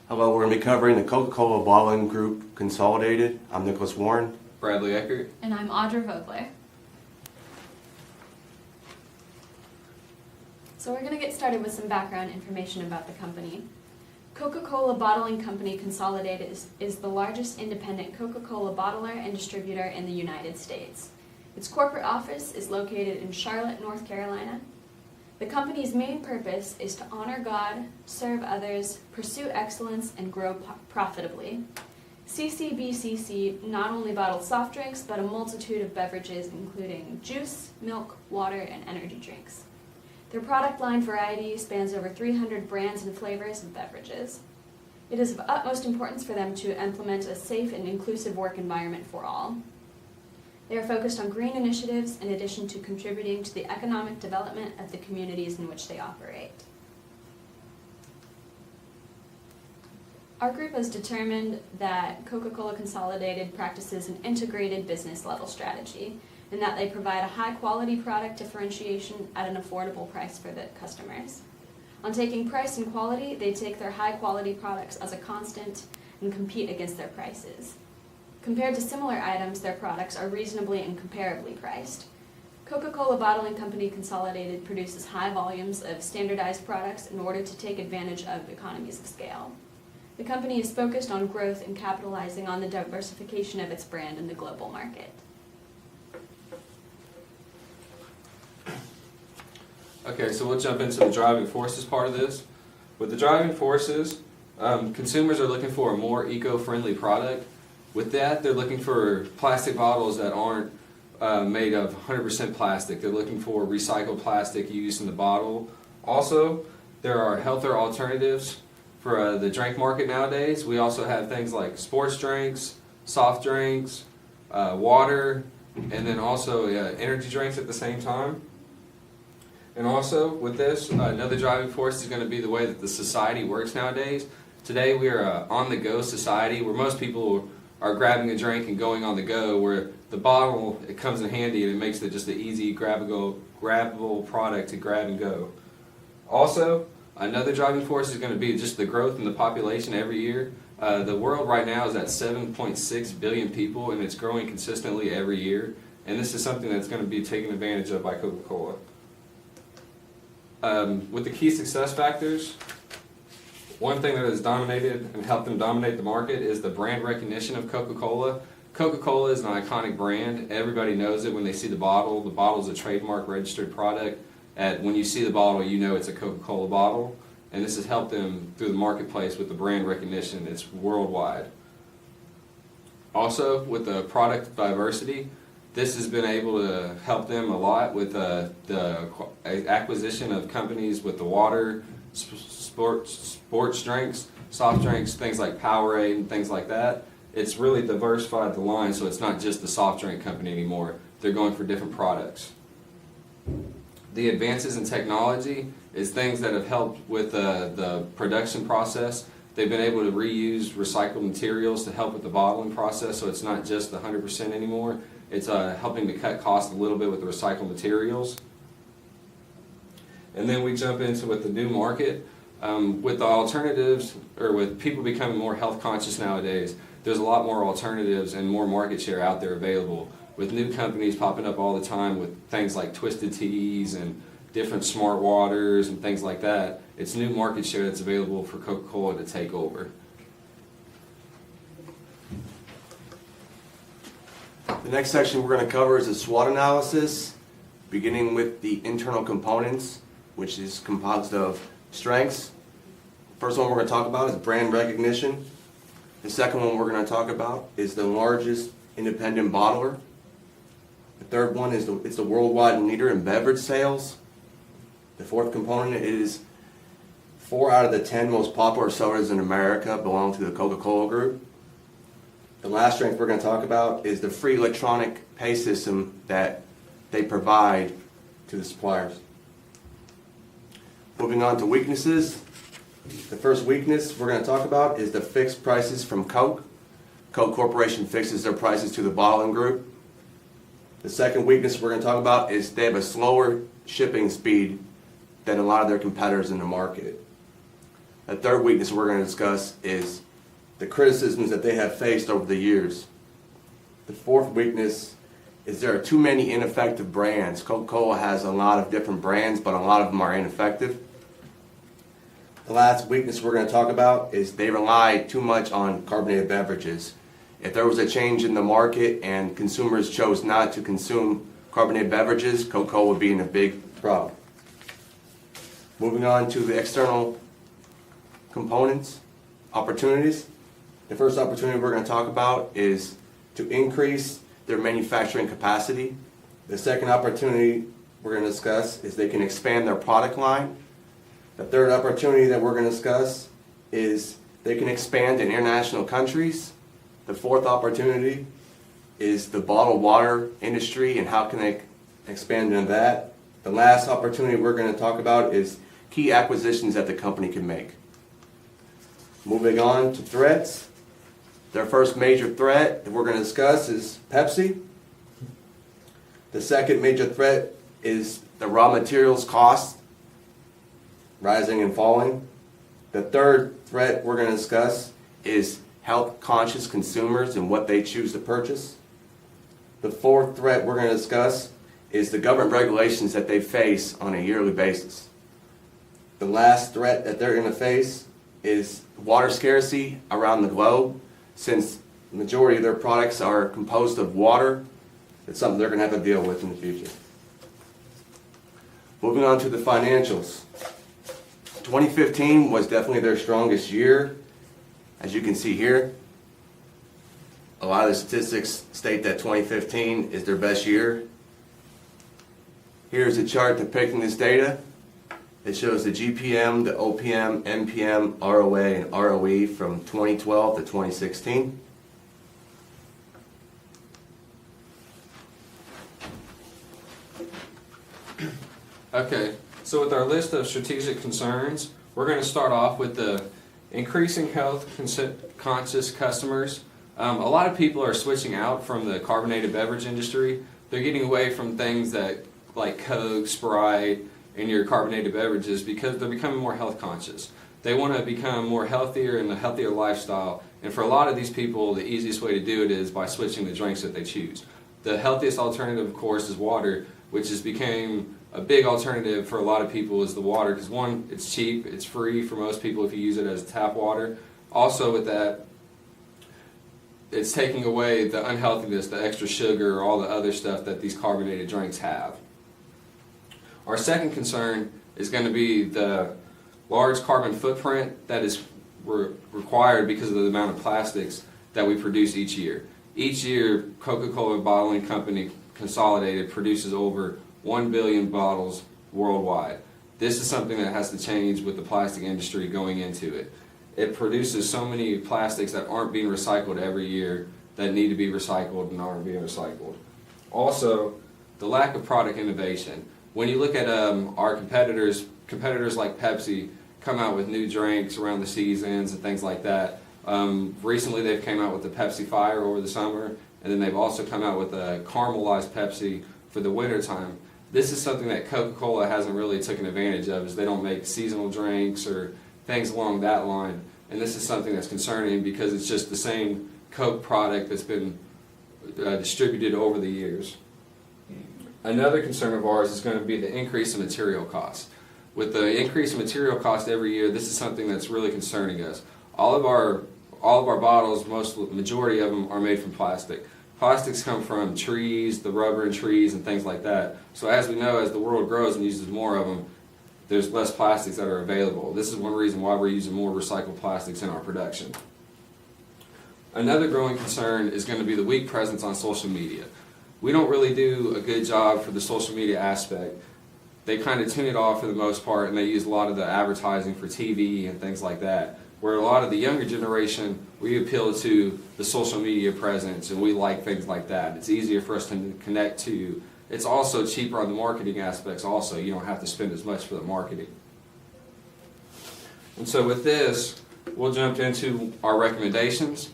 Hello, we're going to be covering the Coca-Cola Bottling Group Consolidated. I'm Nicholas Warren. Bradley Eckert. And I'm Audra Vogler. So we're going to get started with some background information about the company. Coca-Cola Bottling Company Consolidated is the largest independent Coca-Cola bottler and distributor in the United States. Its corporate office is located in Charlotte, North Carolina. The company's main purpose is to honor God, serve others, pursue excellence, and grow profitably. CCBCC not only bottles soft drinks, but a multitude of beverages including juice, milk, water, and energy drinks. Their product line variety spans over 300 brands and flavors of beverages. It is of utmost importance for them to implement a safe and inclusive work environment for all. They are focused on green initiatives in addition to contributing to the economic development of the communities in which they operate. Our group has determined that Coca-Cola Consolidated practices an integrated business level strategy, and that they provide a high-quality product differentiation at an affordable price for the customers. On taking price and quality, they take their high-quality products as a constant and compete against their prices. Compared to similar items, their products are reasonably and comparably priced. Coca-Cola Bottling Company Consolidated produces high volumes of standardized products in order to take advantage of economies of scale. The company is focused on growth and capitalizing on the diversification of its brand in the global market. Okay, so we'll jump into the driving forces part of this. With the driving forces, consumers are looking for a more eco-friendly product. With that, they're looking for plastic bottles that aren't made of 100% plastic. They're looking for recycled plastic used in the bottle. Also, there are healthier alternatives for the drink market nowadays. We also have things like sports drinks, soft drinks, water, and then also energy drinks at the same time. And also, with this, another driving force is going to be the way that the society works nowadays. Today, we are an on-the-go society where most people are grabbing a drink and going on the go, where the bottle, it comes in handy and it makes it just an easy, grabbable product to grab and go. Also, another driving force is going to be just the growth in the population every year. The world right now is at 7.6 billion people, and it's growing consistently every year. And this is something that's going to be taken advantage of by Coca-Cola. With the key success factors, one thing that has dominated and helped them dominate the market is the brand recognition of Coca-Cola. Coca-Cola is an iconic brand. Everybody knows it when they see the bottle. The bottle is a trademark registered product. When you see the bottle, you know it's a Coca-Cola bottle. And this has helped them through the marketplace with the brand recognition. It's worldwide. Also, with the product diversity, this has been able to help them a lot with the acquisition of companies with the water, sports drinks, soft drinks, things like Powerade and things like that. It's really diversified the line, so it's not just the soft drink company anymore. They're going for different products. The advances in technology is things that have helped with the production process. They've been able to reuse recycled materials to help with the bottling process, so it's not just the 100% anymore. It's helping to cut costs a little bit with the recycled materials. And then we jump into with the new market. With the alternatives, or with people becoming more health conscious nowadays, there's a lot more alternatives and more market share out there available. With new companies popping up all the time with things like twisted teas and different smart waters and things like that, it's new market share that's available for Coca-Cola to take over. The next section we're going to cover is a SWOT analysis, beginning with the internal components, which is composed of strengths. First one we're going to talk about is brand recognition. The second one we're going to talk about is the largest independent bottler. The third one is it's the worldwide leader in beverage sales. The fourth component is 4 out of the 10 most popular sodas in America belong to the Coca-Cola Group. The last strength we're going to talk about is the free electronic pay system that they provide to the suppliers. Moving on to weaknesses. The first weakness we're going to talk about is the fixed prices from Coke. Coke Corporation fixes their prices to the bottling group. The second weakness we're going to talk about is they have a slower shipping speed than a lot of their competitors in the market. The third weakness we're going to discuss is the criticisms that they have faced over the years. The fourth weakness is there are too many ineffective brands. Coca-Cola has a lot of different brands, but a lot of them are ineffective. The last weakness we're going to talk about is they rely too much on carbonated beverages. If there was a change in the market and consumers chose not to consume carbonated beverages, Coca-Cola would be in a big problem. Moving on to the external components, opportunities. The first opportunity we're going to talk about is to increase their manufacturing capacity. The second opportunity we're going to discuss is they can expand their product line. The third opportunity that we're going to discuss is they can expand in international countries. The fourth opportunity is the bottled water industry and how can they expand into that. The last opportunity we're going to talk about is key acquisitions that the company can make. Moving on to threats. Their first major threat that we're going to discuss is Pepsi. The second major threat is the raw materials cost rising and falling. The third threat we're going to discuss is health conscious consumers and what they choose to purchase. The fourth threat we're going to discuss is the government regulations that they face on a yearly basis. The last threat that they're going to face is water scarcity around the globe. Since the majority of their products are composed of water, it's something they're going to have to deal with in the future. Moving on to the financials. 2015 was definitely their strongest year. As you can see here, a lot of the statistics state that 2015 is their best year. Here's a chart depicting this data. It shows the GPM, the OPM, MPM, ROA, and ROE from 2012 to 2016. Okay, so with our list of strategic concerns, we're going to start off with the increasing health conscious customers. A lot of people are switching out from the carbonated beverage industry. They're getting away from things that like Coke, Sprite, and your carbonated beverages because they're becoming more health conscious. They want to become more healthier and a healthier lifestyle. And for a lot of these people, the easiest way to do it is by switching the drinks that they choose. The healthiest alternative, of course, is water, which has become a big alternative for a lot of people is the water because one, it's cheap, it's free for most people if you use it as tap water. Also with that, it's taking away the unhealthiness, the extra sugar, all the other stuff that these carbonated drinks have. Our second concern is going to be the large carbon footprint that is required because of the amount of plastics that we produce each year. Each year, Coca-Cola Bottling Company Consolidated produces over 1 billion bottles worldwide. This is something that has to change with the plastic industry going into it. It produces so many plastics that aren't being recycled every year that need to be recycled and aren't being recycled. Also, the lack of product innovation. When you look at our competitors like Pepsi come out with new drinks around the seasons and things like that. Recently they've came out with the Pepsi Fire over the summer, and then they've also come out with a caramelized Pepsi for the winter time. This is something that Coca-Cola hasn't really taken advantage of, is they don't make seasonal drinks or things along that line. And this is something that's concerning because it's just the same Coke product that's been distributed over the years. Another concern of ours is going to be the increase in material costs. With the increase in material cost every year, this is something that's really concerning us. All of our bottles, majority of them are made from plastic. Plastics come from trees, the rubber in trees and things like that. So as we know, as the world grows and uses more of them, there's less plastics that are available. This is one reason why we're using more recycled plastics in our production. Another growing concern is going to be the weak presence on social media. We don't really do a good job for the social media aspect. They kind of tune it off for the most part, and they use a lot of the advertising for TV and things like that. Where a lot of the younger generation, we appeal to the social media presence, and we like things like that. It's easier for us to connect to. It's also cheaper on the marketing aspects also. You don't have to spend as much for the marketing. And so with this, we'll jump into our recommendations.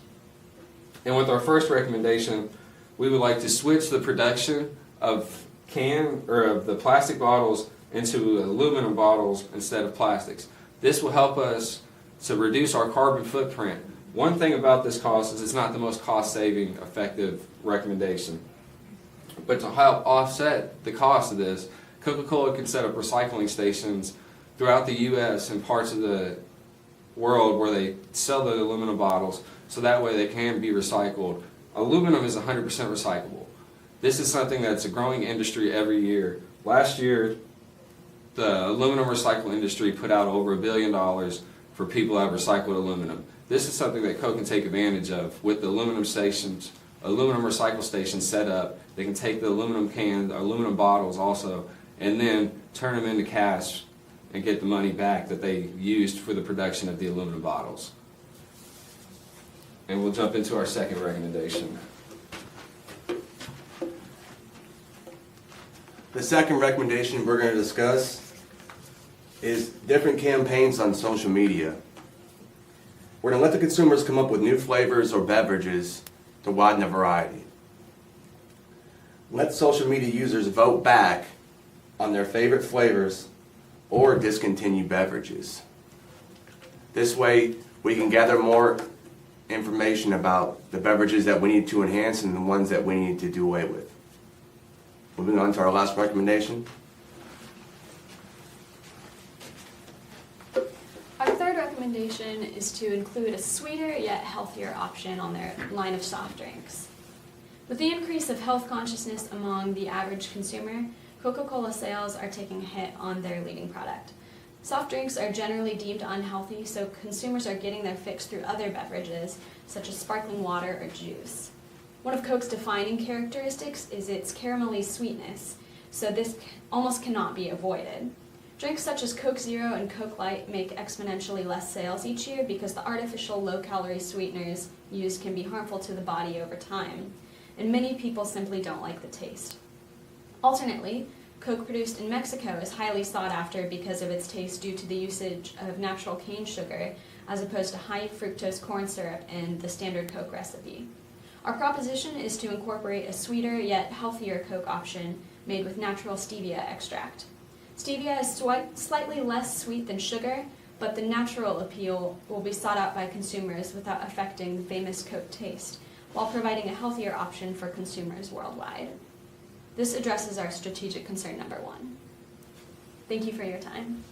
And with our first recommendation, we would like to switch the production of of the plastic bottles into aluminum bottles instead of plastics. This will help us to reduce our carbon footprint. One thing about this cost is it's not the most cost-saving, effective recommendation. But to help offset the cost of this, Coca-Cola can set up recycling stations throughout the U.S. and parts of the world where they sell the aluminum bottles, so that way they can be recycled. Aluminum is 100% recyclable. This is something that's a growing industry every year. Last year, the aluminum recycle industry put out over $1 billion for people that have recycled aluminum. This is something that Coke can take advantage of with the aluminum stations, aluminum recycle stations set up. They can take the aluminum cans, aluminum bottles also, and then turn them into cash and get the money back that they used for the production of the aluminum bottles. And we'll jump into our second recommendation. The second recommendation we're going to discuss is different campaigns on social media. We're going to let the consumers come up with new flavors or beverages to widen the variety. Let social media users vote back on their favorite flavors or discontinued beverages. This way, we can gather more information about the beverages that we need to enhance and the ones that we need to do away with. Moving on to our last recommendation. Our third recommendation is to include a sweeter yet healthier option on their line of soft drinks. With the increase of health consciousness among the average consumer, Coca-Cola sales are taking a hit on their leading product. Soft drinks are generally deemed unhealthy, so consumers are getting their fix through other beverages, such as sparkling water or juice. One of Coke's defining characteristics is its caramelly sweetness, so this almost cannot be avoided. Drinks such as Coke Zero and Coke Light make exponentially less sales each year because the artificial low-calorie sweeteners used can be harmful to the body over time, and many people simply don't like the taste. Alternately, Coke produced in Mexico is highly sought after because of its taste due to the usage of natural cane sugar as opposed to high fructose corn syrup in the standard Coke recipe. Our proposition is to incorporate a sweeter yet healthier Coke option made with natural stevia extract. Stevia is slightly less sweet than sugar, but the natural appeal will be sought out by consumers without affecting the famous Coke taste, while providing a healthier option for consumers worldwide. This addresses our strategic concern number 1. Thank you for your time.